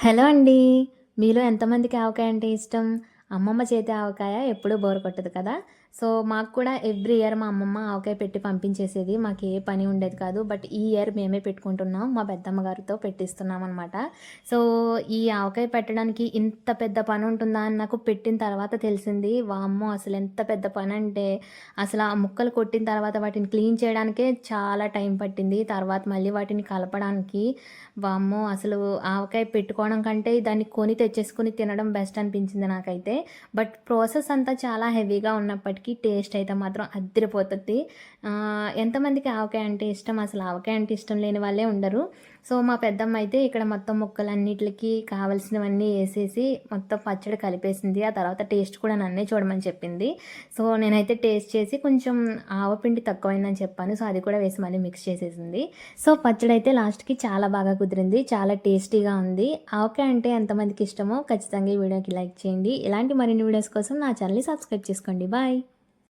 Hello అండి. మీలో ఎంతమందికి ఆవకాయ అంటే ఇష్టం? అమ్మమ్మ చేతి ఆవకాయ ఎప్పుడూ బోర్ కొట్టదు కదా! సో, మాకు కూడా ఎవ్రీ ఇయర్ మా అమ్మమ్మ ఆవకాయ పెట్టి పంపించేసేది. మాకే పని ఉండేది కాదు. బట్ ఈ ఇయర్ మేమే పెట్టుకుంటున్నాం. మా పెద్దమ్మ గారితో పెట్టిస్తున్నామనమాట. సో, ఈ ఆవకాయ పెట్టడానికి ఇంత పెద్ద పనుంటుందా అని నాకు పెట్టిన తర్వాత తెలిసింది. వామ్మో! అసలెంత పెద్ద పనంటే, అసల ఆ ముక్కలు కొట్టిన తర్వాత వాటిని క్లీన్ చేయడానికే చాలా టైం పట్టింది. తర్వాత మళ్ళీ వాటిని కలపడానికి వామ్మో! అసలు ఆవకాయ పెట్టుకోవడం కంటే దాన్ని కొని తెచ్చేసుకొని తినడం బెస్ట్ అనిపించింది నాకైతే. బట్ ప్రాసెస్ అంతా చాలా హెవీగా ఉన్నప్పటికీ టేస్ట్ అయితే మాత్రం అద్దిరిపోతది. ఎంతమందికి ఆవకాయ అంటే ఇష్టం? అసలు ఆవకాయ అంటే ఇష్టం లేని వాళ్ళే ఉండరు. సో, మా పెద్దమ్మ అయితే ఇక్కడ మొత్తం ముక్కలన్నిట్లికి కావాల్సినవన్నీ ఏసేసి మొత్తం పచ్చడి కలిపేసింది. ఆ తర్వాత టేస్ట్ కూడా నన్నే చూడమని చెప్పింది. సో, నేనైతే టేస్ట్ చేసి కొంచెం ఆవపిండి తక్కువైందని చెప్పాను. సో, అది కూడా వేసి మళ్ళీ మిక్స్ చేసేసింది. సో, పచ్చడైతే లాస్ట్‌కి చాలా బాగా కుదిరింది. చాలా టేస్టీగా ఉంది. ఆవకాయ అంటే ఎంతమందికి ఇష్టమో ఖచ్చితంగా ఈ వీడియోకి లైక్ చేయండి. ఇలాంటి మరిన్ని వీడియోస్ కోసం నా ఛానల్‌ని సబ్స్క్రైబ్ చేసుకోండి. బాయ్.